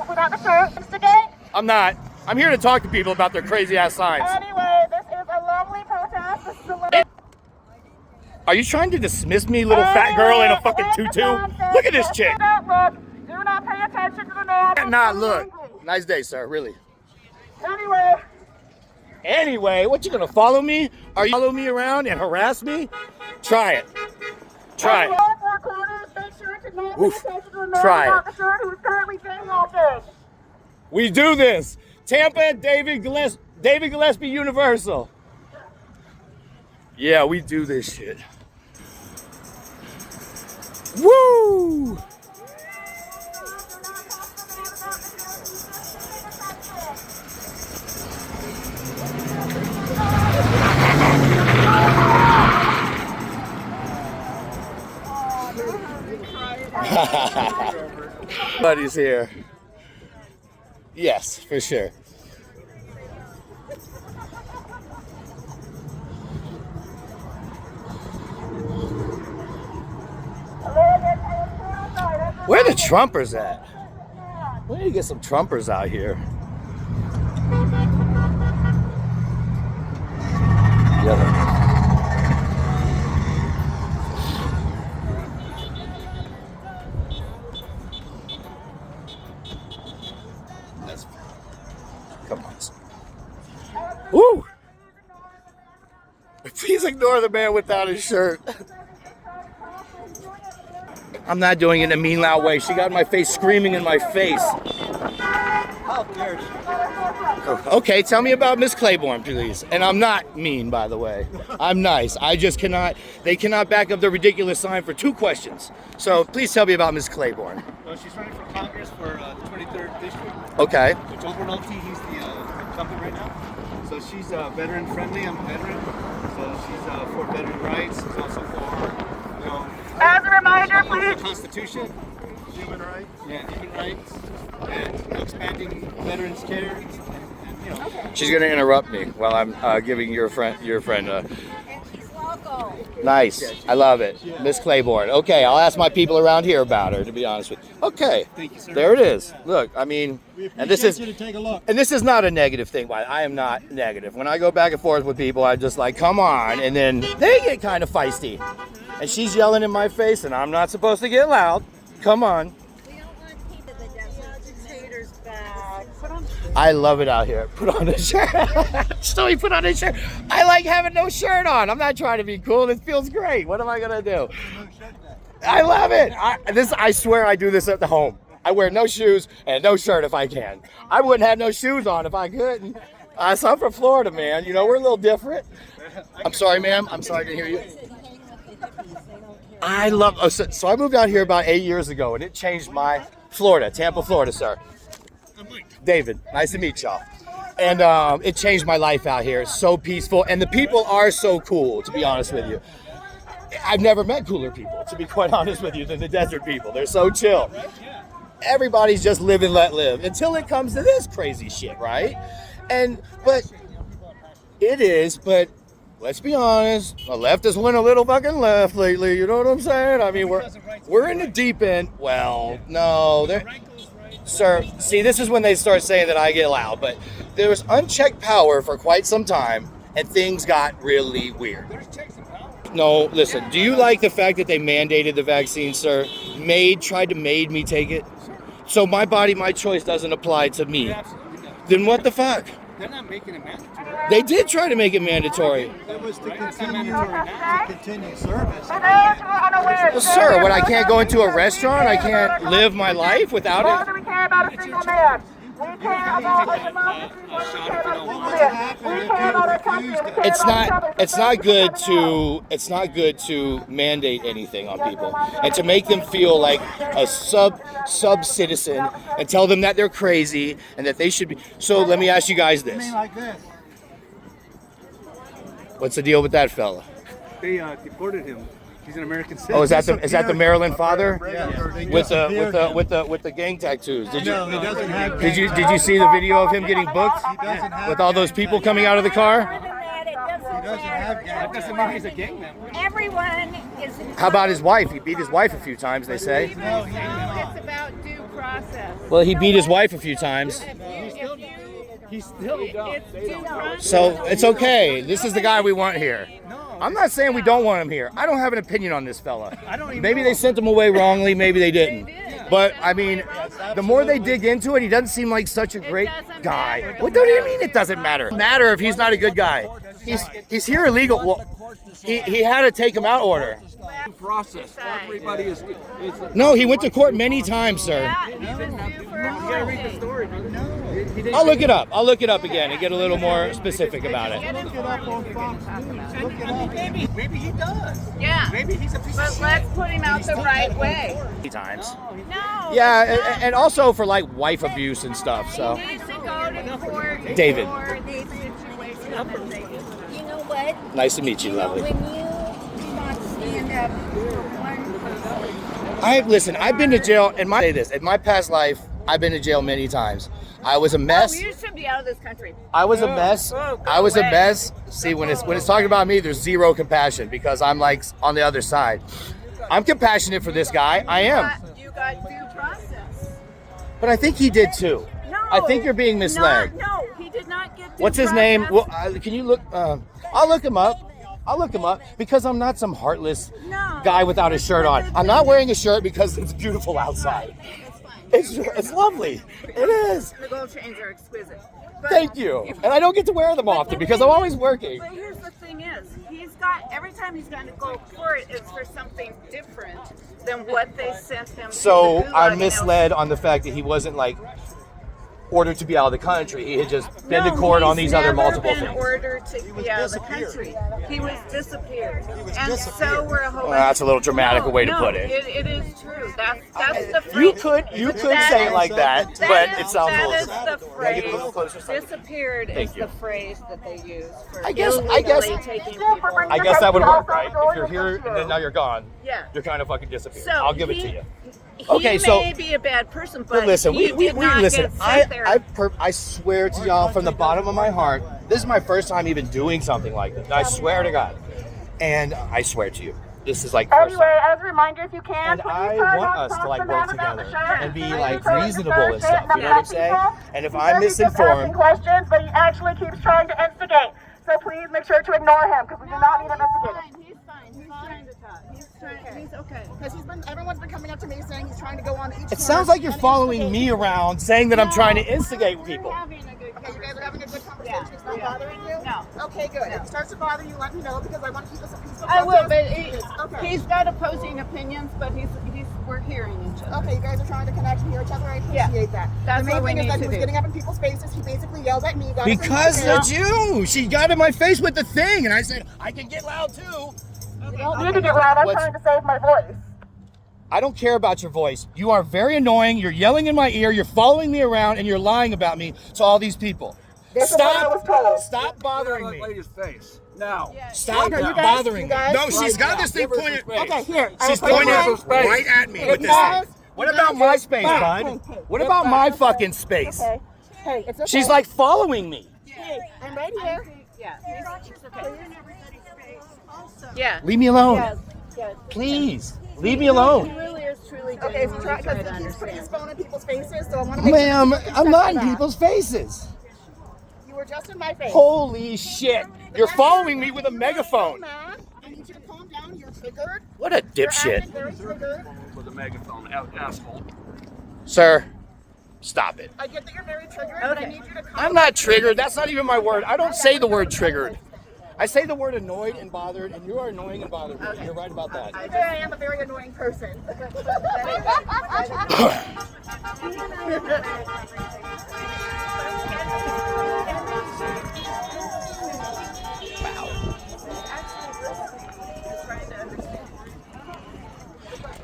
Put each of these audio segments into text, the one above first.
Without the shirt, instigate? I'm not. I'm here to talk to people about their crazy ass signs. Anyway, this is a lovely protest. This is a little... Are you trying to dismiss me, little fat girl in a fucking tutu? Look at this chick. Do not look. Do not pay attention to the man. Not look. Nice day, sir. Really. Anyway, What you gonna follow me? Are you follow me around and harass me? Try it. Try it. Oof. Try it. We do this. Tampa, David Gillespie Universal. Yeah, we do this shit. Woo! Buddy's here. Yes, for sure. Where are the Trumpers at? We need to get some Trumpers out here. Yeah. Come on. Woo! Please ignore the man without his shirt. I'm not doing it in a mean, loud way. She got in my face, screaming in my face. How dare she? Okay, tell me about Miss Claiborne, please. And I'm not mean, by the way. I'm nice. I just cannot, they cannot back up the ridiculous sign for 2 questions. So please tell me about Miss Claiborne. Well, she's running for Congress for the 23rd district. Okay. Which Obernolte, he's the incumbent right now. So she's veteran friendly. I'm a veteran. So she's for veteran rights. She's also for, you know, as a reminder, the please. Constitution, human rights. Yeah, human rights, and you know, expanding veterans care. And, you know. She's gonna interrupt me while I'm giving your friend. And she's local. Nice. I love it. Miss Claiborne. Okay, I'll ask my people around here about her, to be honest with you. Okay. Thank you, sir. There it is. Look, I mean, and this is you to take a look. and this is not a negative thing, but I am not negative. When I go back and forth with people, I'm just like, come on, and then they get kind of feisty. And she's yelling in my face, and I'm not supposed to get loud. Come on. We don't want people that doesn't traitors back. I love it out here. Put on a shirt. So he put on a shirt. I like having no shirt on. I'm not trying to be cool. It feels great. What am I gonna do? I love it. I swear I do this at the home. I wear no shoes and no shirt if I can. I wouldn't have no shoes on if I couldn't. So I'm from Florida, man. You know, we're a little different. I'm sorry, ma'am. I'm sorry I didn't hear you. I love, so I moved out here about 8 years ago, and it changed my Florida, Tampa, Florida, sir. David, nice to meet y'all. And it changed my life out here. It's so peaceful, and the people are so cool, to be honest with you. I've never met cooler people, to be quite honest with you, than the desert people. They're so chill. Everybody's just live and let live until it comes to this crazy shit, right? But let's be honest, the left has went a little fucking left lately, you know what I'm saying? I mean, we're in the deep end. Well, no, sir, see, this is when they start saying that I get loud, but there was unchecked power for quite some time, and things got really weird. No, listen, do you like the fact that they mandated the vaccine, sir? Tried to make me take it? So my body, my choice doesn't apply to me. Then what the fuck? They're not making it mandatory. They did try to make it mandatory. That was to continue service. Well, sir, when I can't go into a restaurant, I can't live my life without it. We care about a single man. We care about a democracy. We care about a country. It's not good to mandate anything on people and to make them feel like a sub citizen and tell them that they're crazy and that they should be. So let me ask you guys this. Like this. What's the deal with that fella? They deported him. He's an American citizen. Oh, is that the Maryland father? Yeah. With the gang tattoos? Did you No, he doesn't have. did you see the video of him getting booked with all those people coming out of the car? More than that, it doesn't Doesn't have matter. That doesn't mean he's a gang member. Everyone is. How about his wife? He beat his wife a few times, they say. It's about due process. process. Well, he beat his wife a few times. He's still dumb. It's due process. So it's okay. This is the guy we want here. I'm not saying we don't want him here. I don't have an opinion on this fella. Maybe they sent him away wrongly, maybe they didn't. But I mean, the more they dig into it, he doesn't seem like such a great guy. What do you mean it doesn't matter? Matter if he's not a good guy. He's here illegal. Well, he had a take him out order. Process. Everybody is. No, he went to court many times, sir. Yeah, he was due for a hearing. Story, brother. No. I'll look it up. I'll look it up again and get a little more specific about it. Look it up on Fox News. Look it up. Maybe he does. Yeah. Maybe he's a piece But of shit. let's put him out the right way. Many times. No. Yeah, and also for like wife abuse and stuff. So He needs to go to court David. for these situations that they do. You know what? nice to meet you, lovely. When you do not stand up for one person, Listen. I've been to jail. In my past life, I've been to jail many times. I was a mess. Oh, you should be out of this country. I was a mess. go I was a away. mess. See, when it's talking about me, there's zero compassion because I'm like on the other side. I'm compassionate for this guy. I am. You got due process. But I think he did too. No. I think you're being misled. No, he did not get due What's his process. name? Well, can you look? I'll look him up. I'll look him up because I'm not some heartless No. guy without a shirt on. I'm not wearing a shirt because it's beautiful outside. It's lovely. It is. The gold chains are exquisite. But, Thank you. And I don't get to wear them often because I'm always working. But here's the thing is, every time he's got to go to court, it's for something different than what they sent him So to the gulag, I'm misled on the fact that he wasn't like ordered to be out of the country. He had just been to court on these other multiple things. things. Ordered to be out of the country. He was disappeared. And so were a whole Well, that's a little dramatic No, way to no, put it. It is true. That's the phrase. You could say it like that, but it sounds a that little. is the Can I get a phrase. little closer? Sorry. Disappeared Thank is you. the phrase that they use for I guess- illegally taking people. I guess that would work, right? If you're here and then now you're gone, Yeah. you're kind of fucking disappeared. So I'll give it to you. He Okay, so- may be a bad person, but listen, he we did not listen. get sent there. I swear to y'all from the bottom of my heart, this is my first time even doing something like this. I swear to God, and I swear to you, this is like first Anyway, time. as a reminder, if you can, And please I turn want on us to like Thompson work Adams at the together shirt. and be Please like turn reasonable the and stuff. shirt You know what I'm saying? people. And if He I'm says he's just misinformed, asking questions, but he actually keeps trying to instigate. So please make sure to ignore him because we do not need him instigating. He's fine. He's trying to talk. He's okay. Because everyone's been coming up to me saying he's trying to go on each. it sounds like you're following me around, saying that I'm trying to instigate people. Having a good Okay, you guys are having a good conversation. Yeah. It's not bothering you? No. Okay, good. If it starts to bother you, let me know because I want to keep this a peaceful I will, protest. but Okay. he's got opposing opinions, but we're hearing each other. Okay, you guys are trying to connect and hear each other. I appreciate that. That's the main what we thing is need that to he was do. getting up in people's faces. He basically yelled at me. Because it's you. She got in my face with the thing, and I said, I can get loud too. You don't need to get loud. I'm What's- trying to save my voice. I don't care about your voice. You are very annoying. You're yelling in my ear. You're following me around, and you're lying about me to all these people. This is what I was told. Stop bothering me. Lady's face. Now. Stop Okay, you guys- bothering you me. guys- No, she's got this thing Give her some pointed. space. Okay, here. She's Okay, pointing okay. right at me with this guys- thing. What about my space, bud? What about my fucking space? Okay. Hey, it's okay. She's like following me. Hey, I'm right here. Yeah. It's okay. Yeah. Leave me alone. Yes. Please. Leave me alone. He really is truly Okay, genuinely because trying to he keeps putting understand. his phone in people's faces, so I want to make Ma'am, sure you I'm not in respect that. people's faces. You were just in my face. Holy shit. You're following me with a megaphone. Mad. I need you to calm down. You're triggered. What a You're acting dipshit. very triggered. With a megaphone, asshole. Sir, stop it. I get that you're very triggered, but I need you to calm I'm not triggered. That's not even my word. I don't say the word triggered. I say the word annoyed and bothered, and you are annoying and bothered. You're right about that. I am a very annoying person.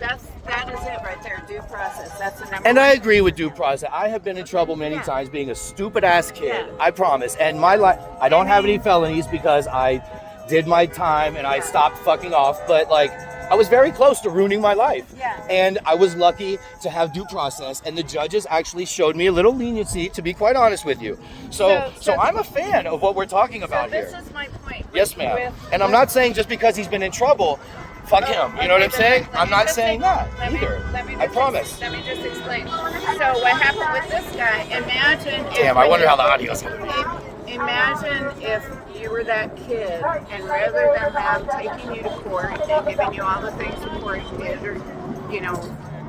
That is it right there. Due process. That's the number. And I agree with due process. I have been in trouble many times being a stupid ass kid. Yeah. I promise. And my life, I don't have any felonies because I did my time and I stopped fucking off. But like, I was very close to ruining my life. Yeah. And I was lucky to have due process. And the judges actually showed me a little leniency, to be quite honest with you. So I'm a fan of what we're talking about this here. is my point. Yes, ma'am. And I'm not saying just because he's been in trouble, fuck him. You know what I'm saying? I'm not saying that Let me either. I just- promise. Let me just explain. So what happened with this guy? Imagine. Damn, I wonder how the audio's gonna be. Imagine if you were that kid, and rather than them taking you to court and giving you all the things the court did, or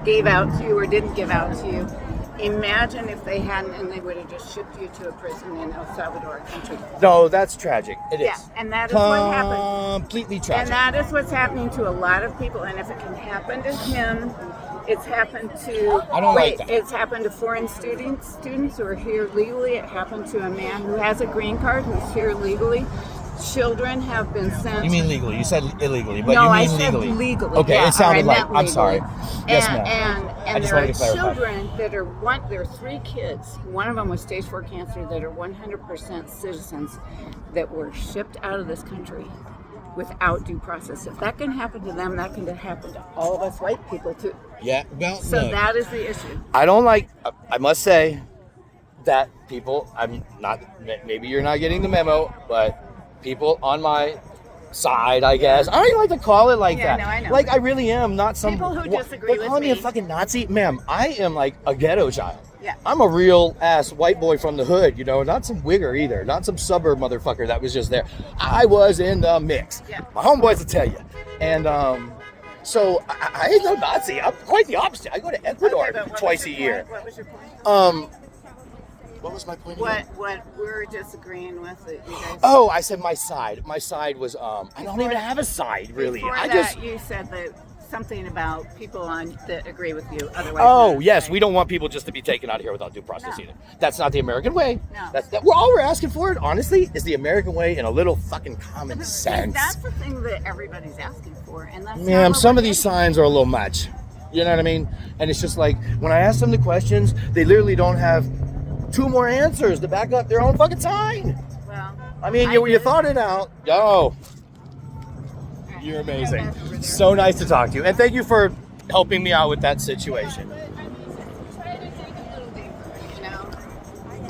gave out to you or didn't give out to you. Imagine if they hadn't, and they would have just shipped you to a prison in El Salvador country. No, that's tragic. It is. Yeah, and that is what happened. Completely And tragic. that is what's happening to a lot of people. And if it can happen to him, it's happened to. I don't like that. It's happened to foreign students who are here legally. It happened to a man who has a green card who's here legally. Children have been sent. You mean legally? You said illegally, but No, you I mean said legally. legally. Okay, Yeah, it sounded or I like. meant I'm sorry. legally. Yes, and, ma'am. I And just there are wanted to clarify. children that are there are 3 kids. One of them was stage 4 cancer that are 100% citizens that were shipped out of this country without due process. If that can happen to them, that can happen to all of us white people too. Yeah, well, So look, that is the issue. I don't like. I must say that people. I'm not. Maybe you're not getting the memo, but people on my side, I guess. I don't even like to call it like Yeah, that. no, I know. Like I really am not some. People who disagree They're with calling me a me. fucking Nazi, ma'am. I am like a ghetto child. Yeah. I'm a real ass white boy from the hood, not some wigger either, not some suburb motherfucker that was just there. I was in the mix. Yeah. My homeboys will tell you. And so I ain't no Nazi. I'm quite the opposite. I go to Ecuador Okay, but what twice was a your year. point? What was your point? What was my point? again? What we're disagreeing with that you guys. Oh, I said my side. My side was I don't even have a side really. Before I that, just you said that something about people that agree with you. Otherwise, Oh not, yes, right? we don't want people just to be taken out of here without due process No. either. That's not the American way. No. Well, all we're asking for, honestly, is the American way and a little fucking common But sense. that's the thing that everybody's asking for, and that's. not Ma'am, what some we're of these getting. signs are a little much. You know what I mean? And it's just like when I ask them the questions, they literally don't have 2 more answers to back up their own fucking sign. Well, I mean, I you did. thought it out. Yo, you're amazing. So nice to talk to you, and thank you for helping me out with that situation. Try to dig a little deeper, you know.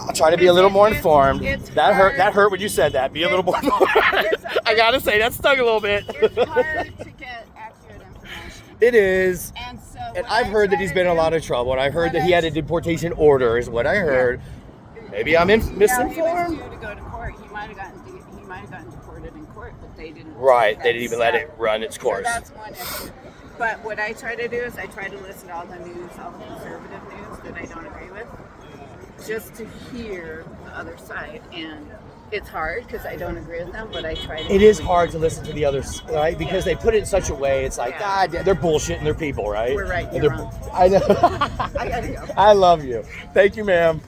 I'll try to be a little more informed. It's That hurt. hard. That hurt when you said that. Be a little more. I gotta say that stung a little bit. It's hard to get accurate information, It is. and so. And what I've I heard that try he's to been in a do- lot of trouble, and I heard that he had a deportation order, is what I heard. Maybe I'm No, he was misinformed. due to go to court. He might have gotten deported in court, but they didn't. Right, they didn't even let it run its So course. that's one issue. But what I try to do is I try to listen to all the news, all the conservative news that I don't agree with, just to hear the other side. And it's hard because I don't agree with them, but I try to. It is hard to listen to the others, right? Because they put it in such a way. It's like, Yeah. God, they're bullshitting their people, right? We're right, And you're they're- wrong. I know. I gotta go. I love you. Thank you, ma'am.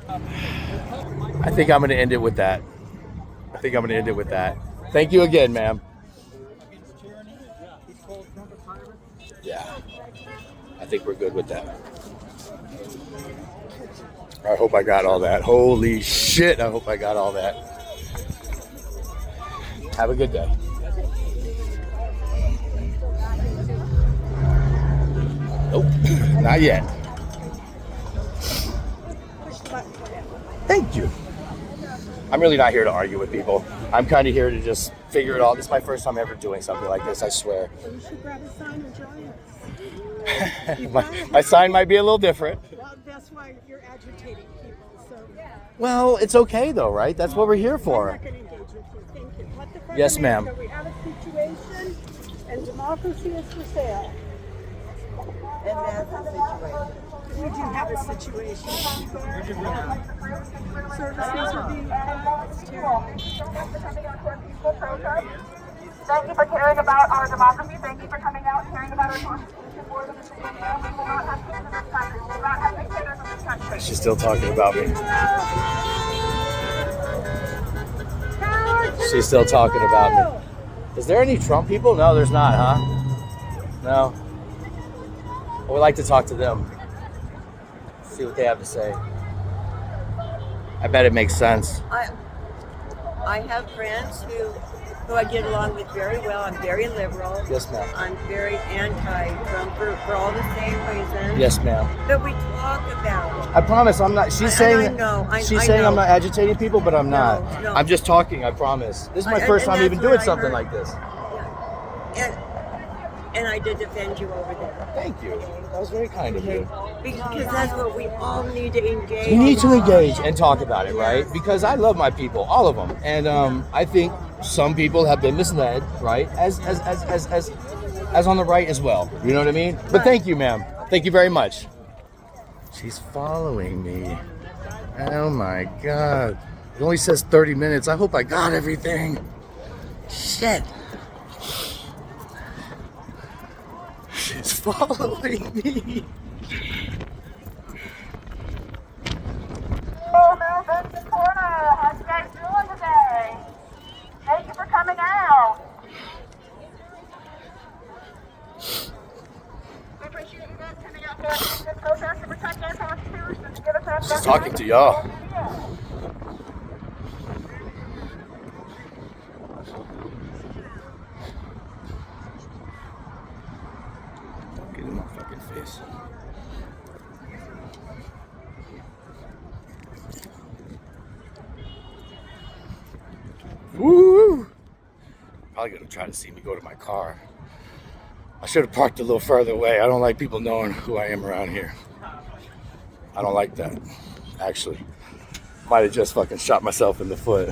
I think I'm going to end it with that. Thank you again, ma'am. Yeah. I think we're good with that. I hope I got all that. Holy shit, I hope I got all that. Have a good day. Nope, not yet. Thank you. I'm really not here to argue with people. I'm kind of here to just figure it out. This is my first time ever doing something like this, I swear. You should grab a sign and join us. my sign might be a little different. Well, that's why you're agitating people. So Well, it's okay though, right? That's what we're here I'm for. not going to engage with you. Thank you. Let the First Yes, ma'am. America, we have a situation, and democracy is for sale. And that's the situation. We do have a situation. Services are being cut. It's terrible. Thank you for caring about our democracy. Thank you for coming out and caring about our Constitution more than the city. We will not have kids in this country. We will not have dictators in this country. She's still talking about me. She's still talking about me. Is there any Trump people? No, there's not, huh? No. I would like to talk to them. See what they have to say. I bet it makes sense. I have friends who I get along with very well. I'm very liberal. Yes, ma'am. I'm very anti-Trump for all the same reasons. Yes, ma'am. But we talk about it. I promise I'm not. She's saying. I know. She's I saying know. I'm not agitating people, but I'm not. No. I'm just talking. I promise. This is my And first time that's even what doing I something heard. like this. And and I did defend you over there. Thank you. That was very kind of you. Because that's what we all need to engage. We need to engage and talk about it, right? Because I love my people, all of them, and I think some people have been misled, right? As on the right as well. You know what I mean? But thank you, ma'am. Thank you very much. She's following me. Oh my God. It only says 30 minutes. I hope I got everything. Shit. She's following me. Oh, Melvin, the corner. How you guys doing today? Thank you for coming out. We appreciate you guys coming out here to protest and protect our Constitution and give us that. She's talking to y'all. Get in my fucking face. Woo! Probably gonna try to see me go to my car. I should have parked a little further away. I don't like people knowing who I am around here. I don't like that, actually. Might have just fucking shot myself in the foot.